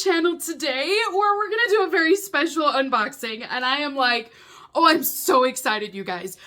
channel today where we're gonna do a very special unboxing, and I am like, oh, I'm so excited, you guys.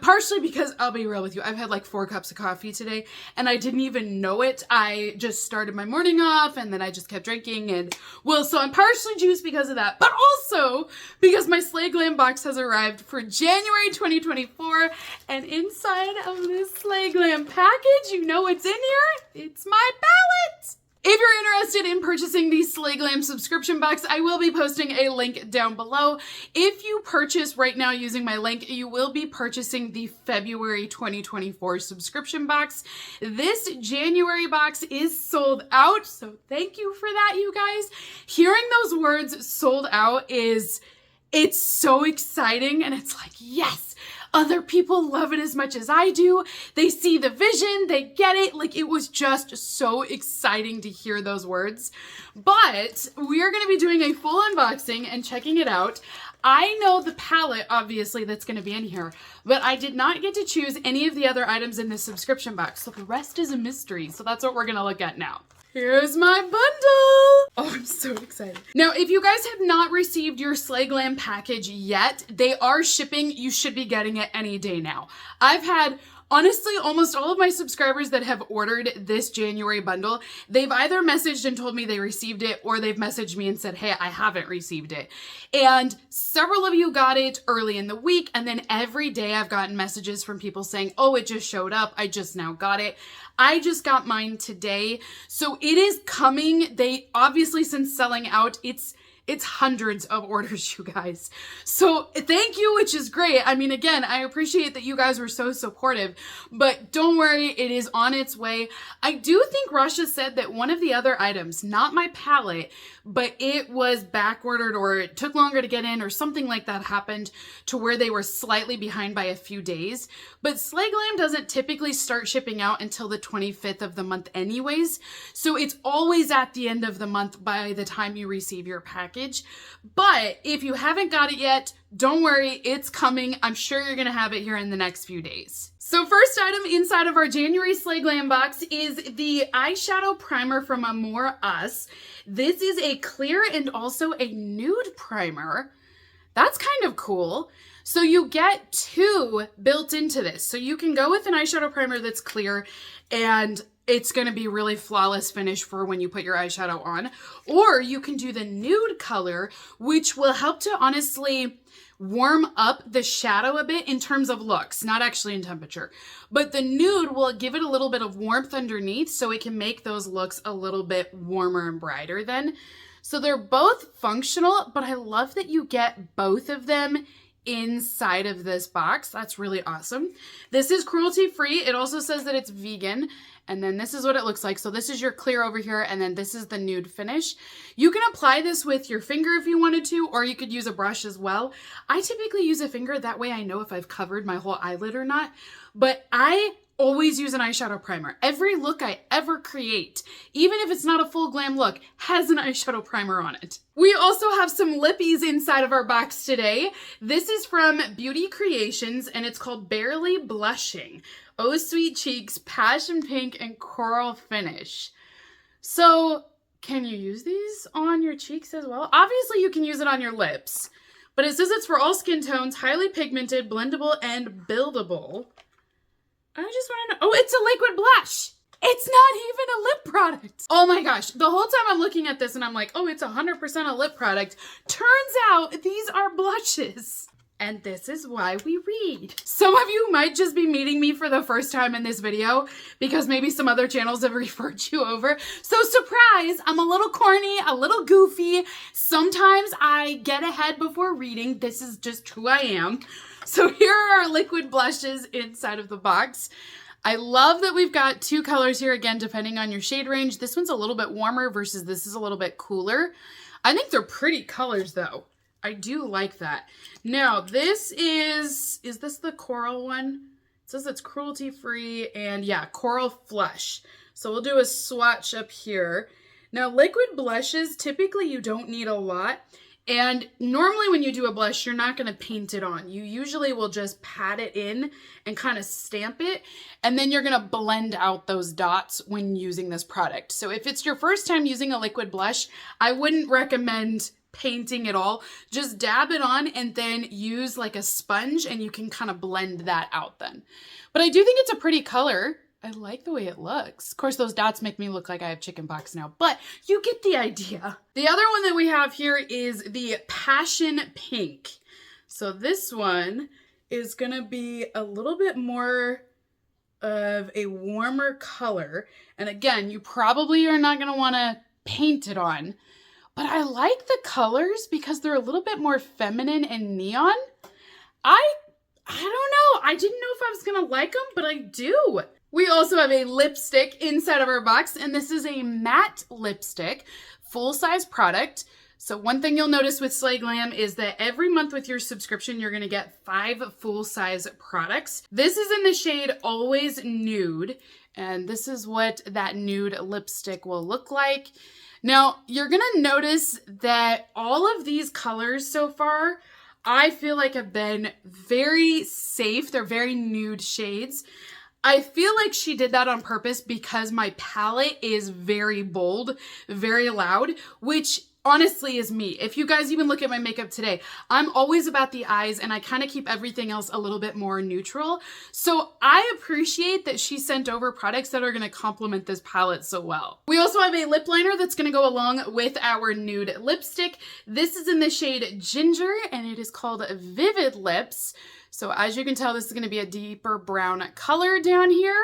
Partially because, I'll be real with you, I've had like 4 cups of coffee today and I didn't even know it. I just started my morning off and then I just kept drinking, and well, so I'm partially juiced because of that, but also because my Slay Glam box has arrived for January 2024, and inside of this Slay Glam package, you know what's in here? It's my palette! If you're interested in purchasing the Slay Glam subscription box, I will be posting a link down below. If you purchase right now using my link, you will be purchasing the February 2024 subscription box. This January box is sold out, so thank you for that, you guys. Hearing those words sold out it's so exciting, and it's like, yes, other people love it as much as I do. They see the vision, they get it. Like, it was just so exciting to hear those words. But we are going to be doing a full unboxing and checking it out. I know the palette, obviously, that's going to be in here, but I did not get to choose any of the other items in this subscription box, so the rest is a mystery. So that's what we're going to look at now. Here's my bundle. Oh, I'm so excited. Now, if you guys have not received your Slay Glam package yet, they are shipping. You should be getting it any day now. I've had, honestly, almost all of my subscribers that have ordered this January bundle, they've either messaged and told me they received it, or they've messaged me and said, hey, I haven't received it. And several of you got it early in the week, and then every day I've gotten messages from people saying, oh, it just showed up. I just now got it. I just got mine today. So it is coming. They obviously, since selling out, it's hundreds of orders, you guys. So thank you, which is great. I mean, again, I appreciate that you guys were so supportive, but don't worry, it is on its way. I do think Russia said that one of the other items, not my palette, but it was back ordered, or it took longer to get in, or something like that happened to where they were slightly behind by a few days. But Slay Glam doesn't typically start shipping out until the 25th of the month anyways. So it's always at the end of the month by the time you receive your package. But if you haven't got it yet, don't worry, it's coming. I'm sure you're gonna have it here in the next few days. So first item inside of our January Slay Glam box is the eyeshadow primer from Amore Us. This is a clear and also a nude primer. That's kind of cool. So you get 2 built into this. So you can go with an eyeshadow primer that's clear, and it's going to be really flawless finish for when you put your eyeshadow on. Or you can do the nude color, which will help to honestly warm up the shadow a bit in terms of looks, not actually in temperature. But the nude will give it a little bit of warmth underneath, so it can make those looks a little bit warmer and brighter then. So they're both functional, but I love that you get both of them inside of this box. That's really awesome. This is cruelty-free. It also says that it's vegan. And then this is what it looks like. So this is your clear over here, and then this is the nude finish. You can apply this with your finger if you wanted to, or you could use a brush as well. I typically use a finger. That way I know if I've covered my whole eyelid or not. But I always use an eyeshadow primer. Every look I ever create, even if it's not a full glam look, has an eyeshadow primer on it. We also have some lippies inside of our box today. This is from Beauty Creations, and it's called Barely Blushing. Oh Sweet Cheeks, Passion Pink, and Coral Finish. So, can you use these on your cheeks as well? Obviously, you can use it on your lips, but it says it's for all skin tones, highly pigmented, blendable, and buildable. I just want to know. Oh, it's a liquid blush. It's not even a lip product. Oh my gosh. The whole time I'm looking at this and I'm like, oh, it's 100% a lip product. Turns out these are blushes. And this is why we read. Some of you might just be meeting me for the first time in this video because maybe some other channels have referred you over. So surprise, I'm a little corny, a little goofy. Sometimes I get ahead before reading. This is just who I am. So here are our liquid blushes inside of the box. I love that we've got 2 colors here, again, depending on your shade range. This one's a little bit warmer versus this is a little bit cooler. I think they're pretty colors though. I do like that. Now this is this the coral one? It says it's cruelty free, and yeah, Coral Flush. So we'll do a swatch up here. Now liquid blushes, typically you don't need a lot. And normally when you do a blush, you're not going to paint it on. You usually will just pat it in and kind of stamp it. And then you're going to blend out those dots when using this product. So if it's your first time using a liquid blush, I wouldn't recommend painting it all. Just dab it on and then use like a sponge and you can kind of blend that out then. But I do think it's a pretty color. I like the way it looks. Of course, those dots make me look like I have chickenpox now, but you get the idea. The other one that we have here is the Passion Pink. So this one is gonna be a little bit more of a warmer color. And again, you probably are not gonna wanna paint it on, but I like the colors because they're a little bit more feminine and neon. I don't know. I didn't know if I was gonna like them, but I do. We also have a lipstick inside of our box, and this is a matte lipstick, full-size product. So one thing you'll notice with Slay Glam is that every month with your subscription, you're gonna get 5 full-size products. This is in the shade Always Nude, and this is what that nude lipstick will look like. Now, you're gonna notice that all of these colors so far, I feel like have been very safe. They're very nude shades. I feel like she did that on purpose because my palette is very bold, very loud, which honestly is me. If you guys even look at my makeup today, I'm always about the eyes and I kind of keep everything else a little bit more neutral. So I appreciate that she sent over products that are going to complement this palette so well. We also have a lip liner that's going to go along with our nude lipstick. This is in the shade Ginger and it is called Vivid Lips. So as you can tell, this is going to be a deeper brown color down here.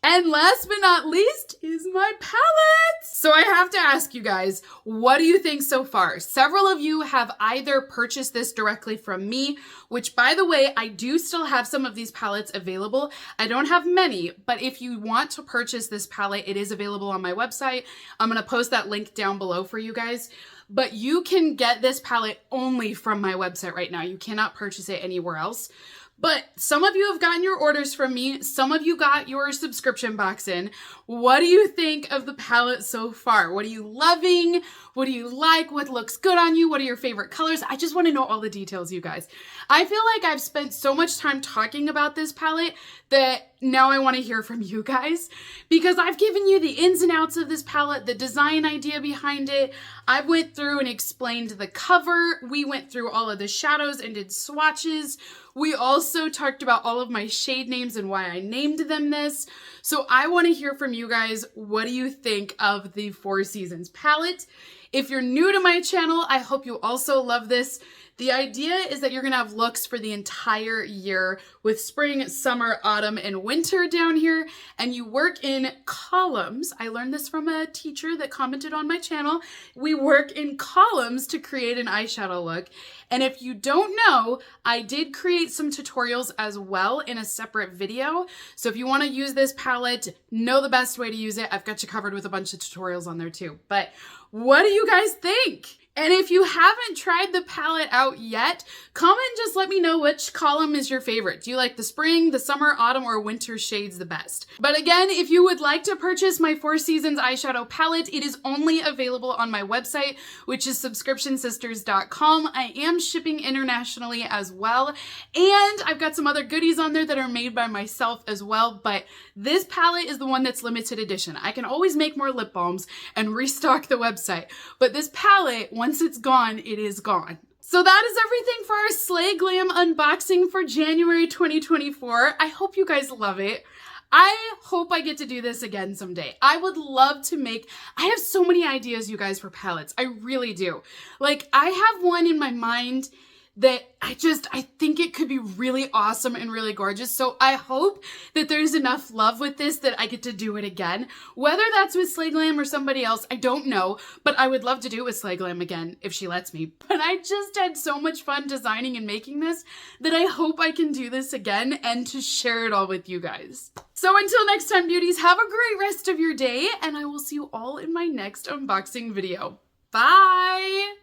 And last but not least is my palette. So I have to ask you guys, what do you think so far? Several of you have either purchased this directly from me, which by the way, I do still have some of these palettes available. I don't have many, but if you want to purchase this palette, it is available on my website. I'm going to post that link down below for you guys. But you can get this palette only from my website right now. You cannot purchase it anywhere else. But some of you have gotten your orders from me. Some of you got your subscription box in. What do you think of the palette so far? What are you loving? What do you like? What looks good on you? What are your favorite colors? I just want to know all the details, you guys. I feel like I've spent so much time talking about this palette that now I want to hear from you guys because I've given you the ins and outs of this palette, the design idea behind it. I went through and explained the cover. We went through all of the shadows and did swatches. We also talked about all of my shade names and why I named them this. So I want to hear from you guys. What do you think of the Four Seasons palette? If you're new to my channel, I hope you also love this. The idea is that you're gonna have looks for the entire year with spring, summer, autumn, and winter down here, and you work in columns. I learned this from a teacher that commented on my channel. We work in columns to create an eyeshadow look. And if you don't know, I did create some tutorials as well in a separate video. So if you wanna use this palette, know the best way to use it. I've got you covered with a bunch of tutorials on there too. But what do you guys think? And if you haven't tried the palette out yet, comment and just let me know which column is your favorite. Do you like the spring, the summer, autumn, or winter shades the best? But again, if you would like to purchase my Four Seasons eyeshadow palette, it is only available on my website, which is subscriptionsisters.com. I am shipping internationally as well. And I've got some other goodies on there that are made by myself as well. But this palette is the one that's limited edition. I can always make more lip balms and restock the website. But this palette, once it's gone, it is gone. So that is everything for our Slay Glam unboxing for January 2024. I hope you guys love it. I hope I get to do this again someday. I would love to I have so many ideas, you guys, for palettes. I really do. Like, I have one in my mind that I think it could be really awesome and really gorgeous. So I hope that there's enough love with this that I get to do it again. Whether that's with Slay Glam or somebody else, I don't know, but I would love to do it with Slay Glam again if she lets me. But I just had so much fun designing and making this that I hope I can do this again and to share it all with you guys. So until next time, beauties, have a great rest of your day, and I will see you all in my next unboxing video. Bye!